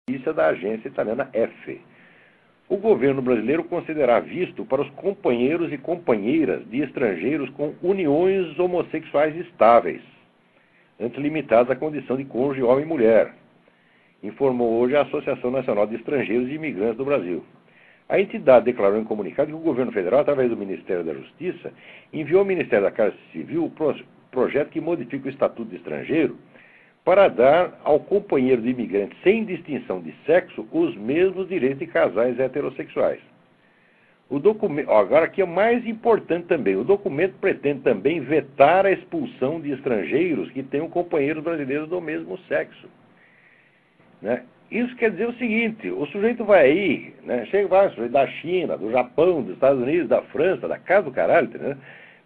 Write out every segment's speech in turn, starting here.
Justiça da agência italiana EFE. O governo brasileiro considerará visto para os companheiros e companheiras de estrangeiros com uniões homossexuais estáveis, antes limitadas à condição de cônjuge homem e mulher, informou hoje a Associação Nacional de Estrangeiros e Imigrantes do Brasil. A entidade declarou em comunicado que o governo federal, através do Ministério da Justiça, enviou ao Ministério da Casa Civil o projeto que modifica o Estatuto de Estrangeiro para dar ao companheiro de imigrante sem distinção de sexo os mesmos direitos de casais heterossexuais. O documento, agora aqui é o mais importante também, o documento pretende também vetar a expulsão de estrangeiros que tenham companheiros brasileiros do mesmo sexo. Né? Isso quer dizer o seguinte, o sujeito vai aí, né? Chega o sujeito da China, do Japão, dos Estados Unidos, da França, da casa do caralho, entendeu?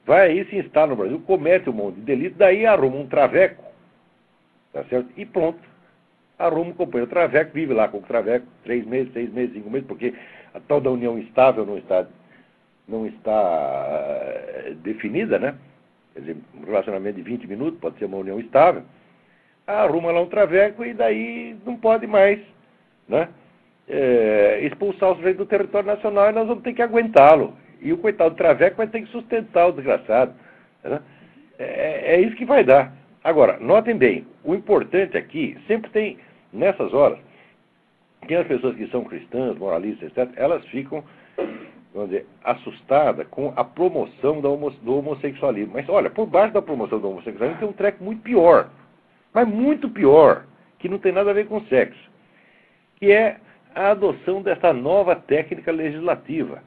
Vai aí, se instala no Brasil, comete um monte de delito, daí arruma um traveco, tá certo? E pronto, arruma um companheiro traveco, vive lá com o traveco 3 meses, 6 meses, 5 meses, porque a tal da união estável não está definida, né? Quer dizer, um relacionamento de 20 minutos pode ser uma união estável. Arruma lá um traveco e daí não pode mais, né? Expulsar o sujeito do território nacional e nós vamos ter que aguentá-lo. E o coitado do traveco vai ter que sustentar o desgraçado. Né? É isso que vai dar. Agora, notem bem, o importante aqui, sempre tem, nessas horas, tem as pessoas que são cristãs, moralistas, etc., elas ficam, vamos dizer, assustadas com a promoção do homossexualismo. Mas olha, por baixo da promoção do homossexualismo tem um treco muito pior. Mas muito pior, que não tem nada a ver com sexo, que é a adoção dessa nova técnica legislativa,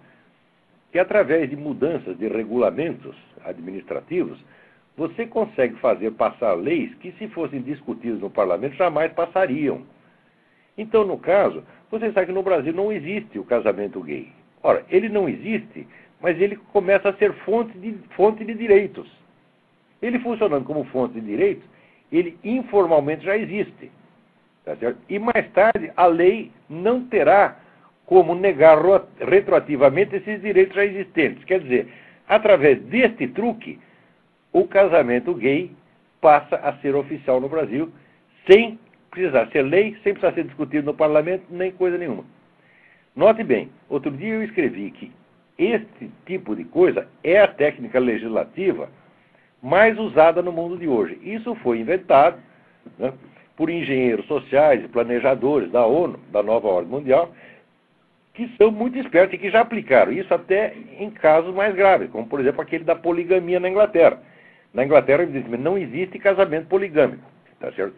que através de mudanças de regulamentos administrativos, você consegue fazer passar leis que, se fossem discutidas no parlamento, jamais passariam. Então, no caso, você sabe que no Brasil não existe o casamento gay. Ora, ele não existe, mas ele começa a ser fonte de direitos. Ele funcionando como fonte de direitos, ele informalmente já existe. Tá certo? E mais tarde, a lei não terá como negar retroativamente esses direitos já existentes. Quer dizer, através deste truque, o casamento gay passa a ser oficial no Brasil, sem precisar ser lei, sem precisar ser discutido no parlamento, nem coisa nenhuma. Note bem, outro dia eu escrevi que este tipo de coisa é a técnica legislativa mais usada no mundo de hoje. Isso foi inventado, né, por engenheiros sociais e planejadores da ONU, da nova ordem mundial, que são muito espertos e que já aplicaram isso até em casos mais graves, como, por exemplo, aquele da poligamia na Inglaterra. Na Inglaterra, evidentemente, não existe casamento poligâmico. Tá certo?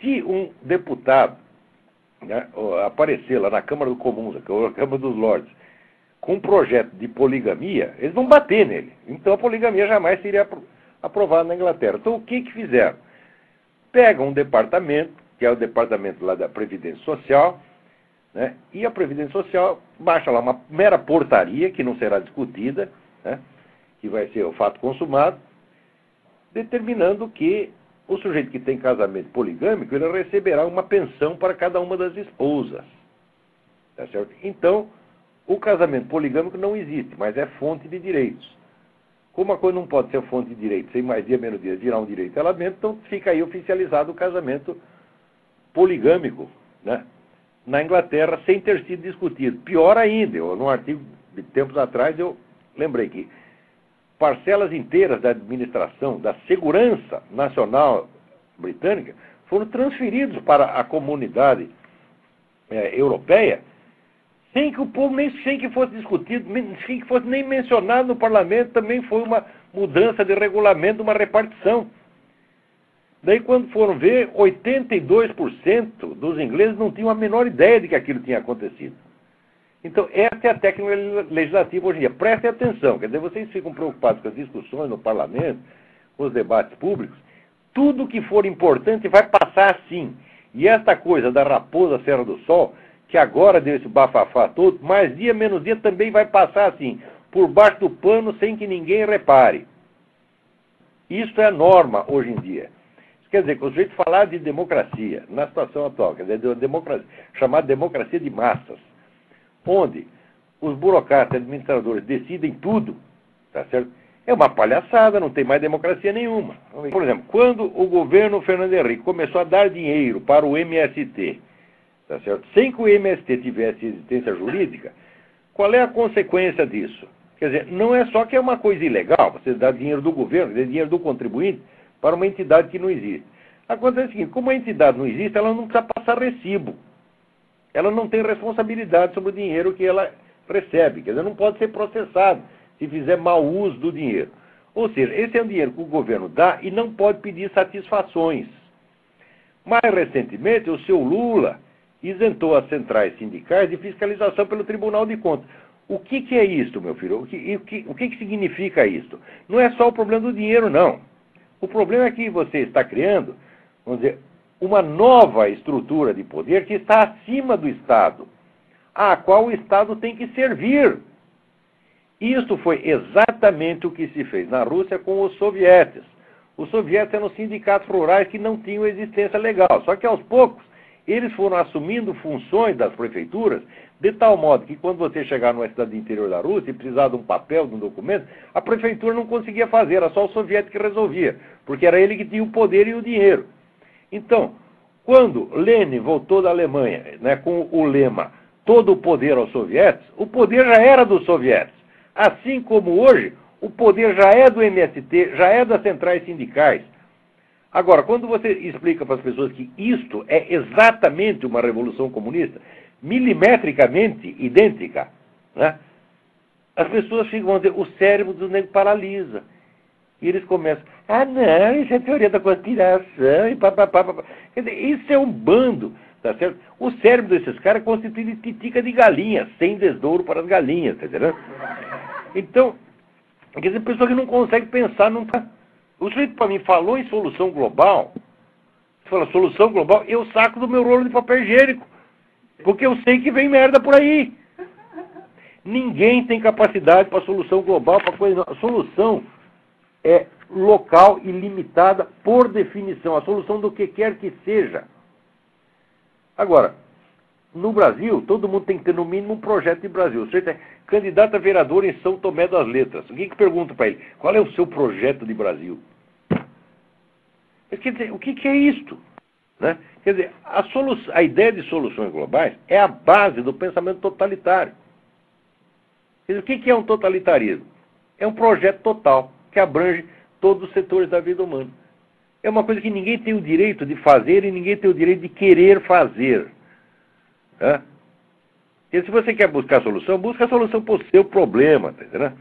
Se um deputado, né, aparecer lá na Câmara dos Comuns, na Câmara dos Lordes, com um projeto de poligamia, eles vão bater nele. Então a poligamia jamais seria aprovada na Inglaterra. Então o que fizeram? Pegam um departamento, que é o departamento lá da Previdência Social, né, e a Previdência Social baixa lá uma mera portaria, que não será discutida, né, que vai ser o fato consumado, determinando que o sujeito que tem casamento poligâmico, ele receberá uma pensão para cada uma das esposas. Tá certo? Então, o casamento poligâmico não existe, mas é fonte de direitos. Como a coisa não pode ser fonte de direitos, sem mais dia, menos dia, virar um direito ela mesmo, então fica aí oficializado o casamento poligâmico, né, na Inglaterra, sem ter sido discutido. Pior ainda, num artigo de tempos atrás, eu lembrei que parcelas inteiras da administração, da segurança nacional britânica, foram transferidos para a comunidade europeia, sem que o povo sem que fosse discutido, sem que fosse nem mencionado no parlamento. Também foi uma mudança de regulamento, uma repartição. Daí, quando foram ver, 82% dos ingleses não tinham a menor ideia de que aquilo tinha acontecido. Então, essa é a técnica legislativa hoje em dia. Prestem atenção, quer dizer, vocês ficam preocupados com as discussões no parlamento, com os debates públicos. Tudo que for importante vai passar assim. E esta coisa da raposa Serra do Sol, que agora deu esse bafafá todo, mais dia menos dia também vai passar assim, por baixo do pano, sem que ninguém repare. Isso é a norma hoje em dia. Isso quer dizer que o sujeito falar de democracia, na situação atual, quer dizer, chamada democracia de massas, onde os burocratas e administradores decidem tudo, tá certo? É uma palhaçada, não tem mais democracia nenhuma. Por exemplo, quando o governo Fernando Henrique começou a dar dinheiro para o MST, tá certo? Sem que o MST tivesse existência jurídica, qual é a consequência disso? Quer dizer, não é só que é uma coisa ilegal, você dá dinheiro do governo, dinheiro do contribuinte, para uma entidade que não existe. Acontece o seguinte, como a entidade não existe, ela não precisa passar recibo. Ela não tem responsabilidade sobre o dinheiro que ela recebe. Quer dizer, não pode ser processado se fizer mau uso do dinheiro. Ou seja, esse é um dinheiro que o governo dá e não pode pedir satisfações. Mais recentemente, o seu Lula isentou as centrais sindicais de fiscalização pelo Tribunal de Contas. O que é isto, meu filho? O que significa isto? Não é só o problema do dinheiro, não. O problema é que você está criando, vamos dizer, uma nova estrutura de poder que está acima do Estado, à qual o Estado tem que servir. Isto foi exatamente o que se fez na Rússia com os sovietes. Os sovietes eram sindicatos rurais que não tinham existência legal. Só que, aos poucos, eles foram assumindo funções das prefeituras, de tal modo que, quando você chegar numa cidade do interior da Rússia e precisar de um papel, de um documento, a prefeitura não conseguia fazer, era só o soviético que resolvia, porque era ele que tinha o poder e o dinheiro. Então, quando Lenin voltou da Alemanha, né, com o lema todo o poder aos sovietes, o poder já era dos sovietes. Assim como hoje, o poder já é do MST, já é das centrais sindicais. Agora, quando você explica para as pessoas que isto é exatamente uma revolução comunista, milimetricamente idêntica, né, as pessoas ficam a dizer, o cérebro do nego paralisa. E eles começam, não, isso é teoria da conspiração, e papapá. Quer dizer, isso é um bando, tá certo? O cérebro desses caras é constituído de titica de galinha, sem desdouro para as galinhas, tá entendendo? Então, quer dizer, pessoa que não consegue pensar, não tá. O sujeito para mim falou em solução global, você fala, solução global, eu saco do meu rolo de papel higiênico, porque eu sei que vem merda por aí. Ninguém tem capacidade para solução global, para coisa. A solução é local e limitada por definição, a solução do que quer que seja. Agora, no Brasil, todo mundo tem que ter no mínimo um projeto de Brasil. Você é candidato a vereador em São Tomé das Letras. Alguém que pergunta para ele, qual é o seu projeto de Brasil? Quer dizer, o que é isto? Né? Quer dizer, a ideia de soluções globais é a base do pensamento totalitário. Quer dizer, o que é um totalitarismo? É um projeto total, que abrange todos os setores da vida humana. É uma coisa que ninguém tem o direito de fazer e ninguém tem o direito de querer fazer. Né? E se você quer buscar a solução, busca a solução para o seu problema, tá entendendo?